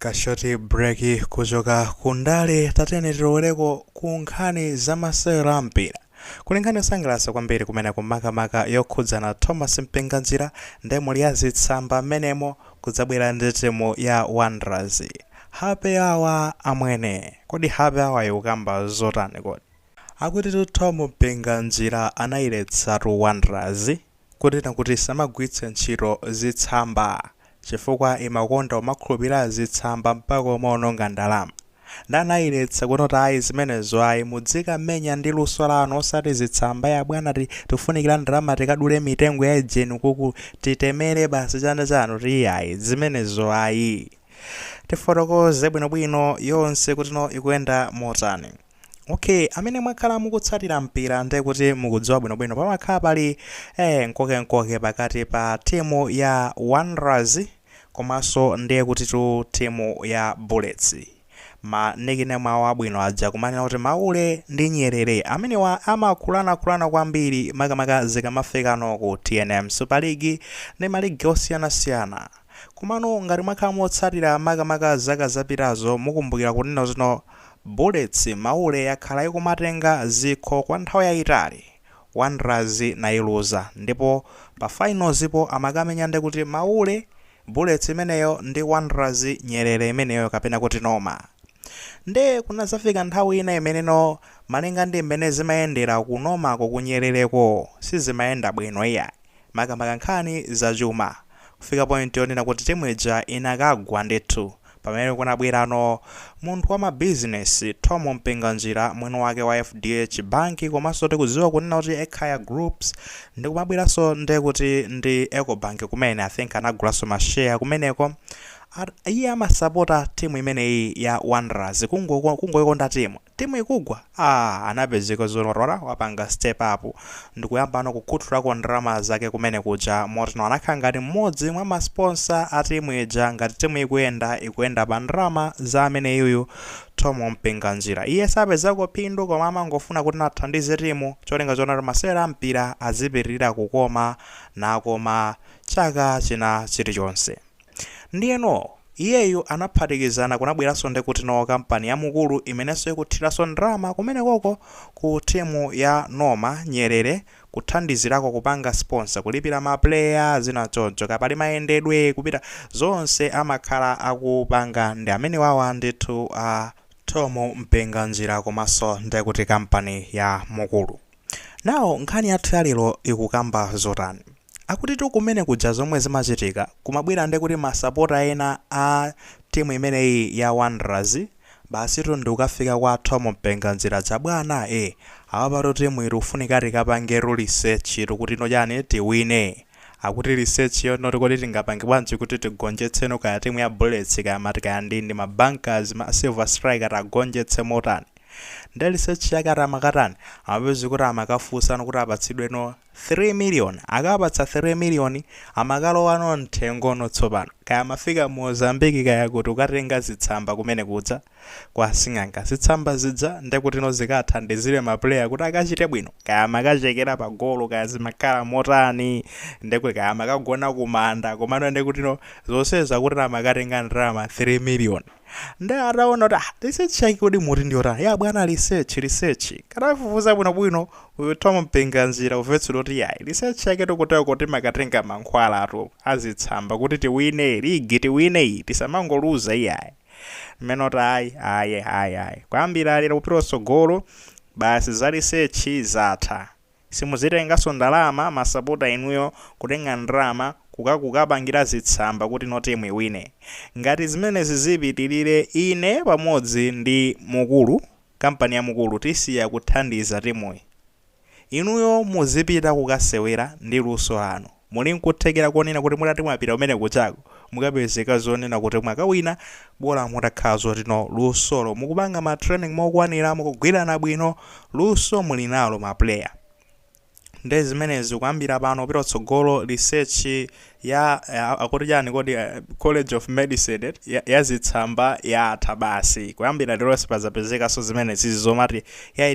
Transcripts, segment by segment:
Kashoti breki kuchoka kundale tatene tiloweleko ku nkhani zamasewero a mpira. Kuli nkhani yosangalatsa kwambiri kumene kumakamaka yokhudzana Thomas Mpinganjila ndi muli ya Dzitsamba menemo kudzabwera ndi timu ya Wanderers. Happy hour amwene. Kodi happy hour yukamba zotani kodi? Akuti Thom Mpinganjila anayiletsa Wanderers kuti samagwiritse ntchito Dzitsamba chifukwa imakonda umakhulupirira Dzitsamba mpaka umaononga ndalama. Ndanayiletsa kuti ayi zimenezo ayi mudzikamenya ndi luso lanu osati Dzitsamba ya bwana tifunikira ndalama tikadule mitengo ya ejeni kuku titemere basi chanda chanu ayi zimenezo ayi. Tifotokoze bwinobwino yonse kuti no ikuyenda motani. Okay, amene mwakhala mukutsatira mpira ndiye kuti mukudziwa bwinobwino pamakhala pali nkoke pakati pa timu ya Wanderers komanso ndiye kuti timu ya Bullets. Manekine mwawo abwino aja kumanena kuti Maule ndi Nyerere amenewa amakhulana kwambiri makamaka zikamafika ku TNM Super League ndi maligi osiyanasiyana. Komano ngati mwakhala motsatira makamaka zaka zapitazo mukumbukira kunena kuti Bullets Maule yakhala ikumatenga zikho kwa nthawi yayitali. Wanderers nayiluza ndipo pa finals ipo amakamenya ndi kuti Maule Bullets imeneyo ndi Wanderers Nyerere imeneyo kapena kuti Noma. Nde kunazafika nthawi ina imeneno malinga ndi mmene zimayendera ku Noma ku Nyerereko sizimayenda bwino iya makamaka nkhani zachuma kufika point yonena kuti timu ija inakagwa ndithu pamene kunabwerano munthu wa mabizinesi Thom Mpinganjila mwini wake wa FDH Bank komanso tikudziwa kunena kuti Ekhaya Groups ndi kumabweranso ndi kuti ndi Ecobank kumene I think anagulaso mashare kumeneko. Iye amasapota timu imeneyi ya Wanderers kungoyikonda timu ikugwa anapezeka zonorora wapanga step up ndikuyamba kukhuthulako ndalama zake kumene kuja motino anakhala ngati mmodzi mwa masponsor a timu ija ngati timu ikuyenda pa ndalama za ameneyu Thom Mpinganjila. Iye sapezako phindu koma amangofuna kuti athandize timu cholinga choti masewera ampira azipitirira kukoma nakoma chaka china chilichonse. Ndiyeno iyeyu anaphatikizana kunabweranso ndi kuti kampani yamukulu imenenso ikuthiranso ndalama kumene koko ku timu ya Noma Nyerere kuthandizirako kupanga sponsor kulipira maplayer zina choncho kapali mayendedwe kupita zonse amakhala akupanga ndi amene wawa ndithu Thom Mpinganjila komanso ndi kuti kampani ya mukulu. Nawo nkhani yathu yalero ikukamba zotani? Akuti kumene kuja zomwe zimachitika kumabwera ndi kuti masapota ena a timu imeneyi ya Wanderers basi ndi ukafika kwa Thom Mpinganjila chabwana awapato timu iri ufunika tikapange research kuti chani tiwine. Akuti research yono tikoti tingapange bwanji kuti tigonjetseno kaya timu ya Bullets kaya matikaya ndi mabankers ma Silver Striker tagonjetse motani. Ndi research yake atamakatani amapezi kuti amakafunsana kuti apatsidweno 3 million akapatsa 3 million amakalowa mthengo tsopano kaya mafika Mozambique kaya kuti ukatenga Dzitsamba kumene kudza kwa sing'anga Dzitsamba zidza ndi kuti zikathandizire maplayer kuti akachite bwino kaya makachekera pa golo kaya zimakhala motani ndi kuti kaya makagona kumanda komano ndi kuti zonseza kuti amakatenga ndalama 3 million. Ndi ataona kuti research yake kodi muti ndiyotani ya bwana research katafufuza bwinobwino uyu Thom Mpinganjila uvetsa kuti yayi research yake tikutaya kuti makatenga mankhwala azitsamba kuti tiwine ligi tiwine tisamangoluza iyayi mmene kuti ayi kwambira lero kupita tsogolo basi za research zatha simuzitenganso ndalama masapota inuyo kutenga ndalama kukapangira Dzitsamba kuti timu iwine. Ngati zimene zizipitirire ine pamodzi ndi mukulu kampani ya mukulu tisiya kuthandiza timuyi. Inuyo muzipita kukasewera ndi luso lanu muli nkuthekera kuonena kuti mutati mwapita umene kuchako mukapezeka zonena kuti mwakawina bola mutakhala zoti lusolo mukupanga ma training mokwanira mukugwirana bwino luso muli nalo ma player. Ndi zimenezi kuyambira pano pita tsogolo research akuti chani kodi College of Medicine ya Dzitsamba yatha basi kuyambira lero sipazapezeka so zimene zizomati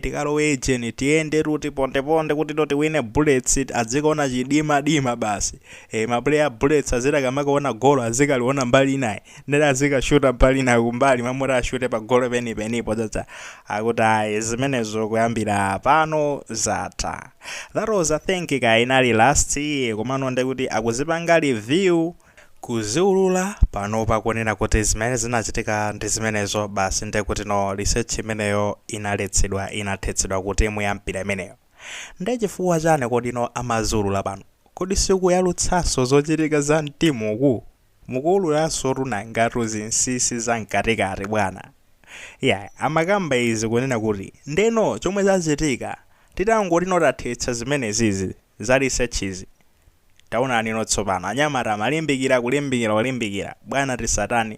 tikalowe ejeni tiyende ruti ponde kuti toti wine bullets adzikaona chidima basi maplayer bullets akamakaona golo azikaliona mbali inayi ndere azikashuta mbali inayi kumbali mamuri ashute pa golo penipo chacha akuti ayi zimenezo kuyambira pano zatha. That was I think inali last year komano ndekuti akuzipanga review kuziulula pano pakuonera kuti zimene zinachitika ndi zimenezo basi ndekuti no research imeneyo inathetsedwa kuti muyambira imeneyo ndechifukwa chane kodi no amaziulula pano kodi sikuyalutsaso zochitika za mtimuku mukuululanso runangatu zinsisi za mkatikati bwana amakamba izi kunena kuti ndeno chomwe zachitika titangoti notathetsa zimene zizi za research izi taonani notsopano anyamata malimbikira kulimbikira bwana tisatani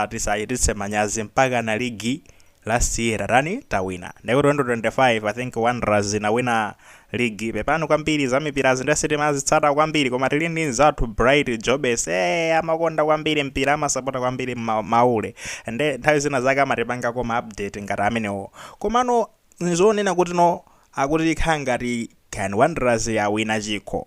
tisayititse manyazi mpaka na ligi last year tawina ndekuti 2025 I think Wanderers inawina ligi pepano kwambiri za mipira zindasiti mazitsata kwambiri koma tili ndi nzathu Bright Jobes amakonda kwambiri mpira amasapota kwambiri maule ende nthawi zina zake amatipanga koma update ngati amenewo komano nizonena kuti no akuti likhangati can Wanderers yawina chikho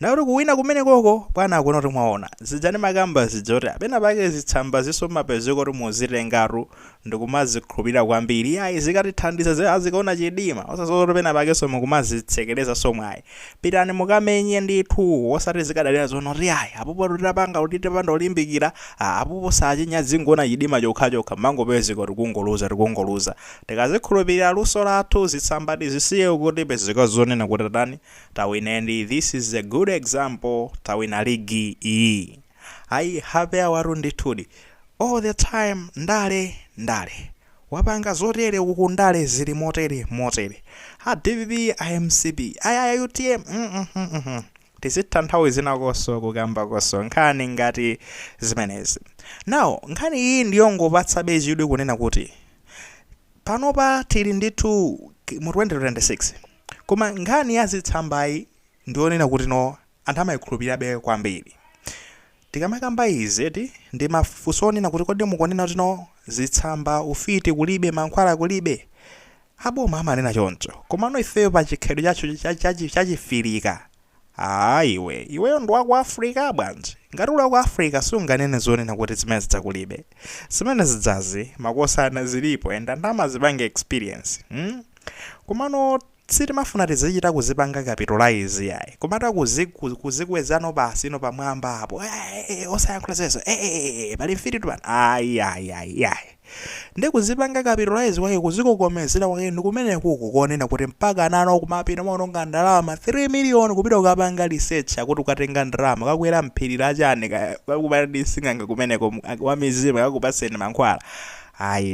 nakuti kuwina kumene koko bwana akuona kuti mwaona zijani makamba zijoti apena pake Dzitsamba zisomapezeko kuti muzitengatu ndikumazikhulupirira kwambiri zikatithandiza azikaona chidima osazoti pena pake somo kumazitsekereza somwe pitani mukamenye ndithu osati zikadalira zono kuti apopo tutapanga kuti tipanda olimbikira apopo sachinya zingona chidima chokha mangopezeka tikungoluza tikazikhulupirira luso lathu Dzitsamba tizisiye kuti pezeka zonena kuti tani tawinendi. This is a good example tawina ligi iyi hape awaru ndithudi all the time ndale wapanga zotere uku ndale zili motere DVB IMCB IUTM tizitha nthawi zinakonso kukamba konso nkhani ngati zimenezi. Now nkhani iyi ndiyongopatsabe chidwi kunena kuti panopa tili ndithu mu 2026 koma nkhani ya Dzitsambayi ndionena kuti no anthu amayikhulupirirabe kwambiri. Tikamakamba izi ndi mafunso onena kuti kodi mukonena kuti no Dzitsamba ufiti kulibe mankhwala kulibe aboma amanena choncho komano ifeyo pa chikhalidwe chacho chachifirika iweyo ndi wa ku Africa bwanji ngati uli ku Africa sunganene zonena kuti zimene zidzakulibe zimene zidzazi makosana zilipo enda ndamazipanga experience komano sitimafuna tizichita kuzipanga capitalize komata kuzikwezano basi no pamwamba apo osayankhula zezo pali mfiti tupano ndi kuzipanga capitalize wake kuzikokomezera wake ndikumene kukonena kuti mpaka nano kumapita maononga ndalama 3 million kupita kukapanga research akuti ukatenga ndalama kakwera mphirira achane kakubadisinganga kumeneko wa mizimu kakupaseni mankhwala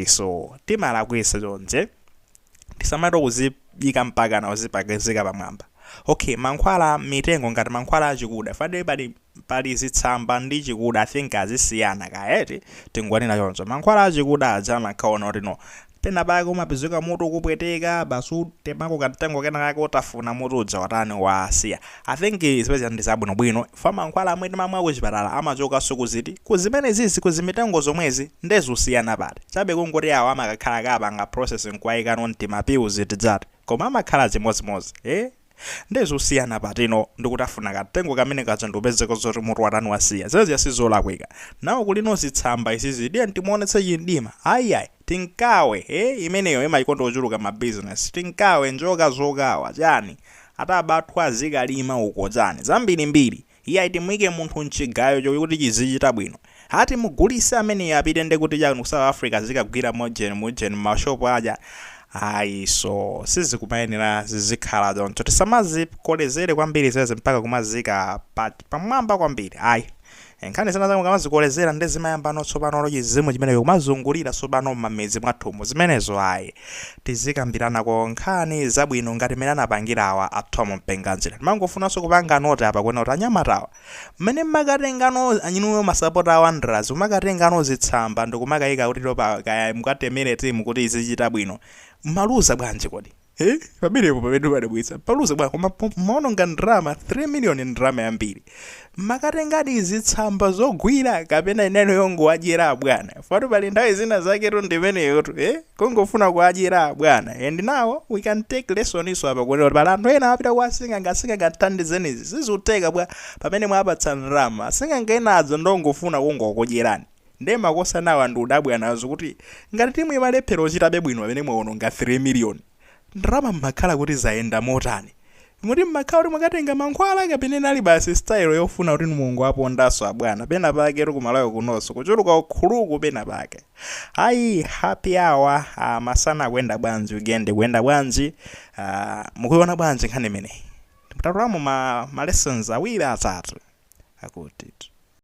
so timalakwisa chonje tisamato kuzibika mpaka na uzipagezeka pamwamba. Okay, mankhwala mitengo ngati mankhwala achikuda fade pali Dzitsamba ndi chikuda I think azisiyana kaeti tingwanena choncho mankhwala achikuda aja makaona kuti no pena pake umapezeka mutu kupweteka basu temako katengo kena kake utafuna mutu uja watani wasiya. I think zipeza ndizabwino bwino fa mankhwala amwe timamwa kuchipatala amachoka sukuziti kuzimene zizi kuzimitengo zomwezi ndezusiyana pati chabe kungoti awo amakakhala kapanga processing kwaikano ntima pills tidzati koma amakhala zimozimozi ndezusiyana patino ndikutafuna katengo kamene kacha ndopezeka zoti mutu watani wasiya zezi yasizolakwika nawo kulino Dzitsamba isizi ndiye timuonetse chindima tinkawe imeneyo imayikondo ochuluka ma business tinkawe njoka zokawa chani atabatwa azikalima uko chani zambirimbiri timuyike munthu mchigayo chokuti chizichita bwino hati mugulise amene apite ndekuti chanu South Africa zikagwira mujeni mashopo aja so sizikumayenera zizikhala choncho tisamazikolezere kwambiri zeze mpaka kumazika pamwamba kwambiri nkhani zina zangu kamazikolezera ndi zimayamba notsopano lochizimu chimene kumazungulira tsopano m'mamezi mwathumu zimenezo tizikambiranako nkhani zabwino ngati mmene anapangirawa a Thom Mpinganjila. Mangofunanso kupanga noti apa kuona kuti anyamatawa mmene mmakatengano anyinuyo masapota a Wanderers umakatengano Dzitsamba ndikumakayika kuti kaya mukatemere timu kuti izichita bwino maluza bwanji kodi Pamenepo pamene padabwitsa paluze bwana koma maononga ndrama 3 million ndrama yambiri makatengadi Dzitsamba zogwira kapena ineno yongo adyera bwana fatu pali nthawi zina zake tu ndimeneyotu kungofuna kuadyera bwana and now we can take lesson iso apa kuti pala anthu ena apita kwa asinganga athandizenizi sizuteka bwa pamene mwapatsa ndrama asinganga enadzo ndongofuna kungokudyerani nde makosa nawo ndi udabwa nazo kuti ngati timu imalephera ochitabe bwino pamene mwaononga 3 million ndrama mmakhala kuti zayenda motani muti mmakhala kuti mwakatenga mankhwala kapene nali basi style yofuna kuti mulungu apondaso abwana pena pake kumalayo kunonso kuchuluka khuluku pena pake ayi happy hour masana kwenda bwanji weekend kwenda bwanji mukuiona bwanji nkhani imeneyi timutatulamo ma lessons awiri atatu akuti